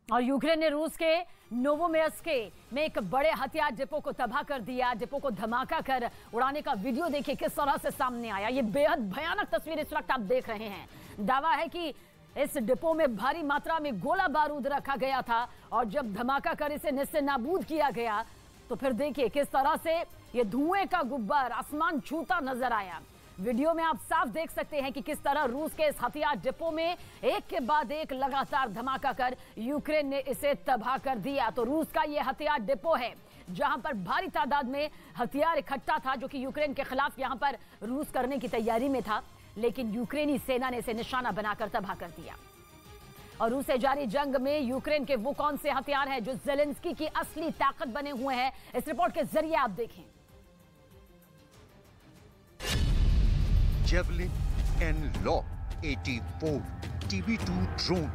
और यूक्रेन ने रूस के नोवोमेयर्स्क में एक बड़े हथियार डिपो को तबाह कर दिया। डिपो को धमाका कर उड़ाने का वीडियो देखिए किस तरह से सामने आया। ये बेहद भयानक तस्वीर इस वक्त आप देख रहे हैं। दावा है कि इस डिपो में भारी मात्रा में गोला बारूद रखा गया था और जब धमाका कर इसे निस्से नाबूद किया गया तो फिर देखिए किस तरह से ये धुएं का गुब्बार आसमान छूता नजर आया। वीडियो में आप साफ देख सकते हैं कि किस तरह रूस के इस हथियार डिपो में एक के बाद एक लगातार धमाका कर यूक्रेन ने इसे तबाह कर दिया। तो रूस का यह हथियार डिपो है जहां पर भारी तादाद में हथियार इकट्ठा था जो कि यूक्रेन के खिलाफ यहां पर रूस करने की तैयारी में था, लेकिन यूक्रेनी सेना ने इसे निशाना बनाकर तबाह कर दिया। और रूस से जारी जंग में यूक्रेन के वो कौन से हथियार हैं जो ज़ेलेंस्की की असली ताकत बने हुए हैं, इस रिपोर्ट के जरिए आप देखें। जेवलिन एनलॉक 84 TB2 ड्रोन,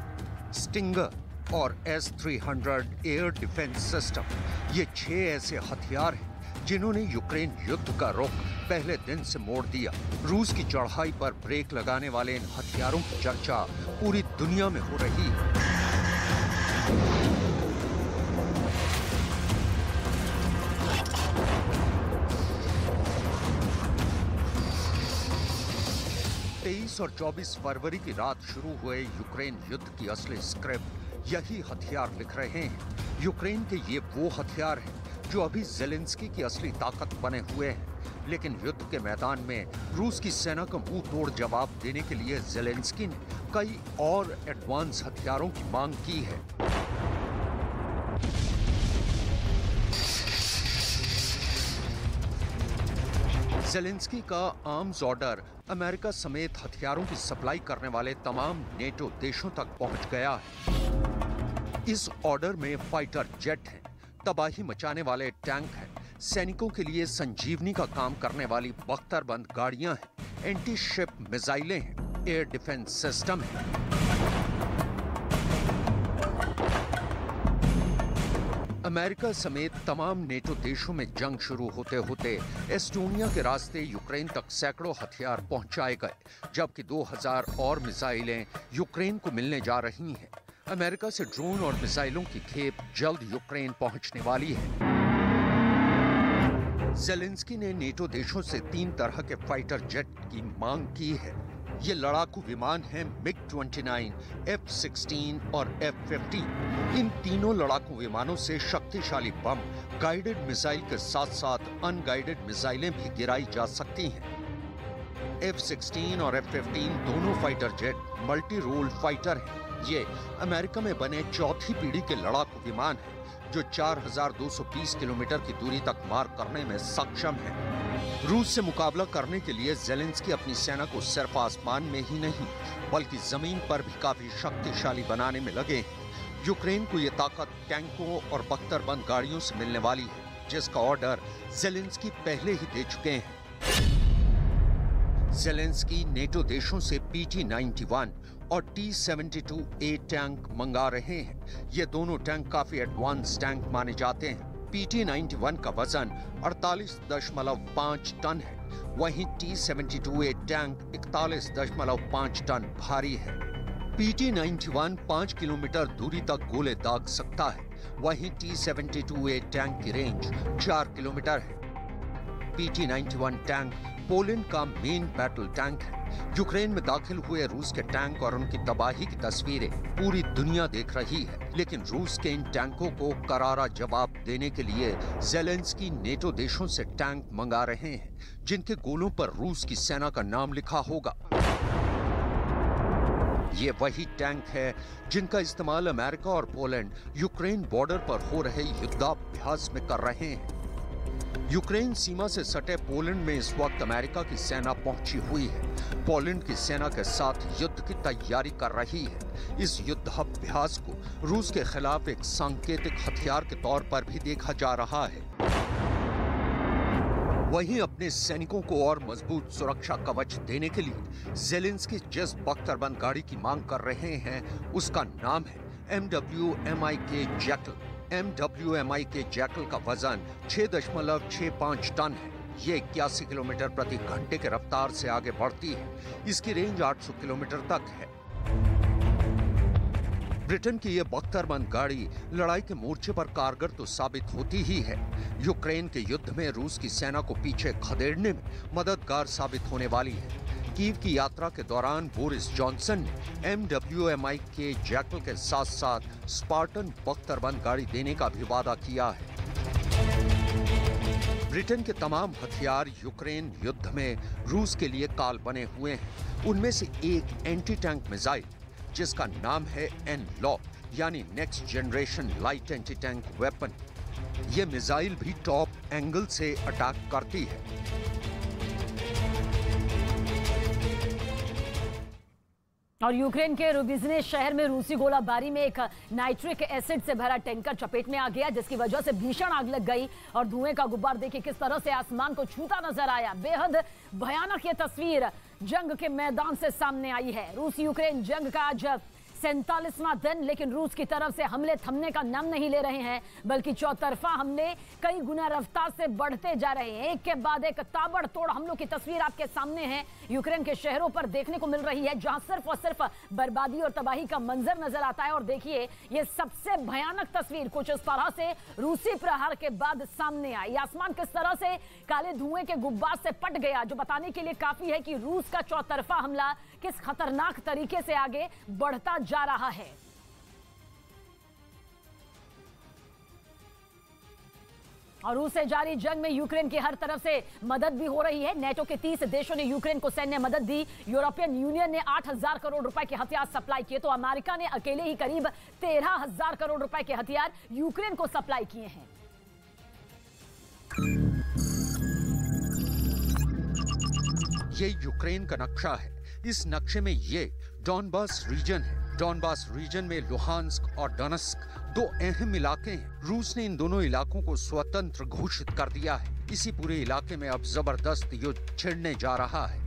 स्टिंगर और S-300 एयर डिफेंस सिस्टम, ये 6 ऐसे हथियार हैं जिन्होंने यूक्रेन युद्ध का रुख पहले दिन से मोड़ दिया। रूस की चढ़ाई पर ब्रेक लगाने वाले इन हथियारों की चर्चा पूरी दुनिया में हो रही है। और 24 फरवरी की रात शुरू हुए यूक्रेन युद्ध की असली स्क्रिप्ट यही हथियार लिख रहे हैं। यूक्रेन के ये वो हथियार हैं जो अभी ज़ेलेंस्की की असली ताकत बने हुए हैं, लेकिन युद्ध के मैदान में रूस की सेना का मुंह तोड़ जवाब देने के लिए ज़ेलेंस्की ने कई और एडवांस हथियारों की मांग की है। ज़ेलेंस्की का आर्म्स ऑर्डर अमेरिका समेत हथियारों की सप्लाई करने वाले तमाम नेटो देशों तक पहुंच गया है। इस ऑर्डर में फाइटर जेट हैं, तबाही मचाने वाले टैंक हैं, सैनिकों के लिए संजीवनी का काम करने वाली बख्तरबंद गाड़ियां हैं, एंटी शिप मिसाइलें हैं, एयर डिफेंस सिस्टम है। अमेरिका समेत तमाम नेटो देशों में जंग शुरू होते होते एस्टोनिया के रास्ते यूक्रेन तक सैकड़ों हथियार पहुंचाए गए, जबकि 2000 और मिसाइलें यूक्रेन को मिलने जा रही हैं। अमेरिका से ड्रोन और मिसाइलों की खेप जल्द यूक्रेन पहुंचने वाली है। ज़ेलेंस्की ने नेटो देशों से 3 तरह के फाइटर जेट की मांग की है। ये लड़ाकू विमान हैं MiG-29, F-16 और F-15। इन तीनों लड़ाकू विमानों से शक्तिशाली बम, गाइडेड मिसाइल के साथ साथ अनगाइडेड मिसाइलें भी गिराई जा सकती हैं। F-16 और F-15 दोनों fighter jet multi role fighter हैं। ये अमेरिका में बने चौथी पीढ़ी के लड़ाकू विमान हैं जो 4220 किलोमीटर की दूरी तक मार करने में सक्षम है। रूस से मुकाबला करने के लिए ज़ेलेंस्की अपनी सेना को सिर्फ आसमान में ही नहीं बल्कि जमीन पर भी काफी शक्तिशाली बनाने में लगे हैं। यूक्रेन को ये ताकत टैंकों और बख्तरबंद गाड़ियों से मिलने वाली है, जिसका ऑर्डर ज़ेलेंस्की पहले ही दे चुके हैं। ज़ेलेंस्की नेटो देशों से PT-91 और T-72A टैंक मंगा रहे हैं। ये दोनों टैंक काफी एडवांस टैंक माने जाते हैं। PT-91 का वजन 48.5 टन है, वहीं T-72A टैंक 41.5 टन भारी है। PT-91 5 किलोमीटर दूरी तक गोले दाग सकता है, वहीं T-72A टैंक की रेंज 4 किलोमीटर है। PT-91 टैंक पोलैंड का मेन बैटल टैंक है। यूक्रेन में दाखिल हुए रूस के टैंक और उनकी तबाही की तस्वीरें पूरी दुनिया देख रही है, लेकिन रूस के इन टैंकों को करारा जवाब देने के लिए ज़ेलेंस्की नेटो देशों से टैंक मंगा रहे हैं जिनके गोलों पर रूस की सेना का नाम लिखा होगा। ये वही टैंक है जिनका इस्तेमाल अमेरिका और पोलैंड यूक्रेन बॉर्डर पर हो रहे युद्धाभ्यास में कर रहे हैं। यूक्रेन सीमा से सटे पोलैंड में इस वक्त अमेरिका की सेना पहुंची हुई है। पोलैंड की सेना के साथ युद्ध की तैयारी कर रही है। इस युद्धाभ्यास को रूस के खिलाफ एक सांकेतिक हथियार के तौर पर भी देखा जा रहा है। वहीं अपने सैनिकों को और मजबूत सुरक्षा कवच देने के लिए ज़ेलेंस्की जिस बख्तरबंद गाड़ी की मांग कर रहे हैं उसका नाम है MWMIK जैकल। MWMIK जैकल का वजन 6.65 टन है। ये 81 किलोमीटर प्रति घंटे के रफ्तार से आगे बढ़ती है। इसकी रेंज 800 किलोमीटर तक है। ब्रिटेन की यह बख्तरबंद गाड़ी लड़ाई के मोर्चे पर कारगर तो साबित होती ही है, यूक्रेन के युद्ध में रूस की सेना को पीछे खदेड़ने में मददगार साबित होने वाली है। कीव की यात्रा के दौरान बोरिस जॉनसन ने MWMI के जैकल के साथ साथ स्पार्टन बख्तरबंद गाड़ी देने का भी वादा किया है। ब्रिटेन के तमाम हथियार यूक्रेन युद्ध में रूस के लिए काल बने हुए हैं। उनमें से एक एंटी टैंक मिसाइल जिसका नाम है NLAW यानी next generation light anti tank weapon. यह मिसाइल भी टॉप एंगल से अटैक करती है। और यूक्रेन के रुबिजने शहर में रूसी गोलाबारी में एक नाइट्रिक एसिड से भरा टैंकर चपेट में आ गया, जिसकी वजह से भीषण आग लग गई और धुएं का गुब्बार देखिए किस तरह से आसमान को छूता नजर आया। बेहद भयानक ये तस्वीर जंग के मैदान से सामने आई है। रूस यूक्रेन जंग का आज 47वां दिन, लेकिन रूस की तरफ से हमले थमने का नाम नहीं ले रहे हैं, बल्कि चौतरफा हमले कई गुना रफ्तार से बढ़ते जा रहे हैं। एक के बाद एक ताबड़तोड़ हमलों की तस्वीर आपके सामने है, यूक्रेन के शहरों पर देखने को मिल रही है, जहां सिर्फ और सिर्फ बर्बादी और तबाही का मंजर नजर आता है। और देखिए ये सबसे भयानक तस्वीर कुछ इस तरह से रूसी प्रहार के बाद सामने आई। आसमान किस तरह से काले धुएं के गुब्बार से पट गया, जो बताने के लिए काफी है कि रूस का चौतरफा हमला किस खतरनाक तरीके से आगे बढ़ता जा रहा है। और रूस से जारी जंग में यूक्रेन की हर तरफ से मदद भी हो रही है। नेटो के 30 देशों ने यूक्रेन को सैन्य मदद दी। यूरोपियन यूनियन ने 8,000 करोड़ रुपए के हथियार सप्लाई किए, तो अमेरिका ने अकेले ही करीब 13,000 करोड़ रुपए के हथियार यूक्रेन को सप्लाई किए हैं। ये यूक्रेन का नक्शा है। इस नक्शे में ये डॉनबास रीजन है। डॉनबास रीजन में लुहांस्क और डोनेस्क दो अहम इलाके हैं। रूस ने इन दोनों इलाकों को स्वतंत्र घोषित कर दिया है। इसी पूरे इलाके में अब जबरदस्त युद्ध छिड़ने जा रहा है।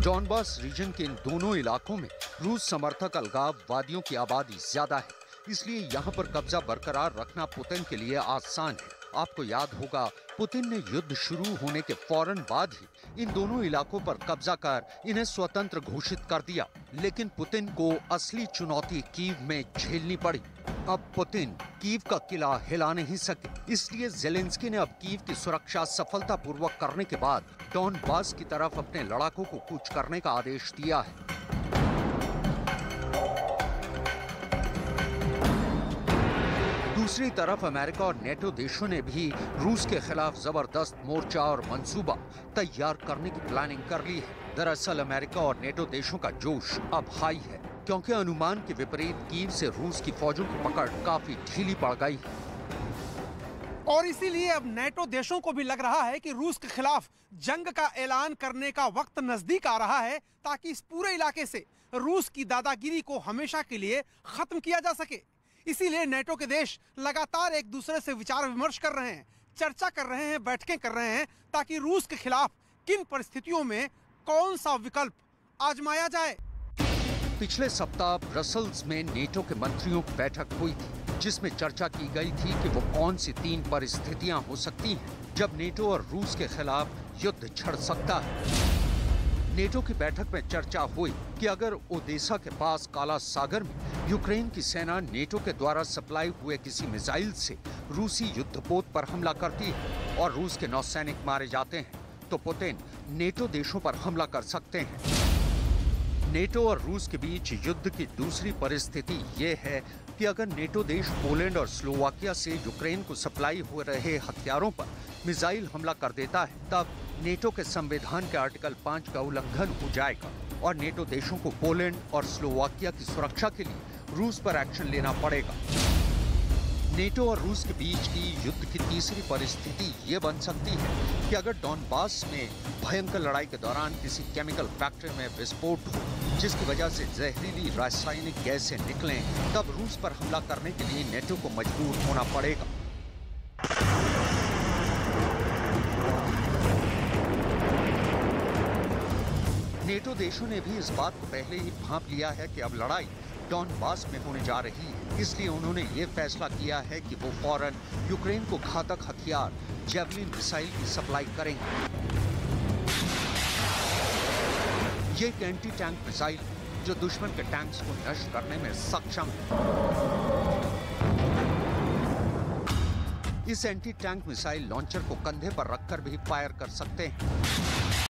डॉनबास रीजन के इन दोनों इलाकों में रूस समर्थक अलगाववादियों की आबादी ज्यादा है, इसलिए यहाँ पर कब्जा बरकरार रखना पुतिन के लिए आसान है। आपको याद होगा पुतिन ने युद्ध शुरू होने के फौरन बाद ही इन दोनों इलाकों पर कब्जा कर इन्हें स्वतंत्र घोषित कर दिया, लेकिन पुतिन को असली चुनौती कीव में झेलनी पड़ी। अब पुतिन कीव का किला हिला नहीं सके, इसलिए ज़ेलेंस्की ने अब कीव की सुरक्षा सफलतापूर्वक करने के बाद डॉनबास की तरफ अपने लड़ाकों को कूच करने का आदेश दिया है। दूसरी तरफ अमेरिका और नेटो देशों ने भी रूस के खिलाफ जबरदस्त मोर्चा और मंसूबा तैयार करने की प्लानिंग कर ली है। दरअसल अमेरिका और नेटो देशों का जोश अब हाई है, क्योंकि अनुमान के विपरीत कीव से रूस की फौजों की पकड़ काफी ढीली पड़ गई है। और इसीलिए अब नेटो देशों को भी लग रहा है कि रूस के खिलाफ जंग का ऐलान करने का वक्त नजदीक आ रहा है, ताकि इस पूरे इलाके से रूस की दादागिरी को हमेशा के लिए खत्म किया जा सके। इसीलिए नेटो के देश लगातार एक दूसरे से विचार विमर्श कर रहे हैं, चर्चा कर रहे हैं, बैठकें कर रहे हैं, ताकि रूस के खिलाफ किन परिस्थितियों में कौन सा विकल्प आजमाया जाए। पिछले सप्ताह ब्रसल्स में नेटो के मंत्रियों की बैठक हुई थी, जिसमें चर्चा की गई थी कि वो कौन सी 3 परिस्थितियां हो सकती हैं जब नेटो और रूस के खिलाफ युद्ध छिड़ सकता है। नेटो की बैठक में चर्चा हुई कि अगर ओदेसा के पास काला सागर में यूक्रेन की सेना नेटो के द्वारा सप्लाई हुए किसी मिसाइल से रूसी युद्धपोत पर हमला करती है और रूस के नौसैनिक मारे जाते हैं, तो पुतिन नेटो देशों पर हमला कर सकते हैं। नेटो और रूस के बीच युद्ध की दूसरी परिस्थिति ये है कि अगर नेटो देश पोलैंड और स्लोवाकिया से यूक्रेन को सप्लाई हो रहे हथियारों पर मिसाइल हमला कर देता है, तब नेटो के संविधान के आर्टिकल 5 का उल्लंघन हो जाएगा और नेटो देशों को पोलैंड और स्लोवाकिया की सुरक्षा के लिए रूस पर एक्शन लेना पड़ेगा। नेटो और रूस के बीच की युद्ध की तीसरी परिस्थिति ये बन सकती है कि अगर डॉनबास में भयंकर लड़ाई के दौरान किसी केमिकल फैक्ट्री में विस्फोट हो, जिसकी वजह से जहरीली रासायनिक गैसें निकलें, तब रूस पर हमला करने के लिए नेटो को मजबूर होना पड़ेगा। नेटो देशों ने भी इस बात को पहले ही भांप लिया है कि अब लड़ाई डॉनबास में होने जा रही है, इसलिए उन्होंने ये फैसला किया है कि वो फौरन यूक्रेन को घातक हथियार जेवलिन मिसाइल की सप्लाई करेंगे। ये एक एंटी टैंक मिसाइल जो दुश्मन के टैंक्स को नष्ट करने में सक्षम है। इस एंटी टैंक मिसाइल लॉन्चर को कंधे पर रखकर भी फायर कर सकते हैं।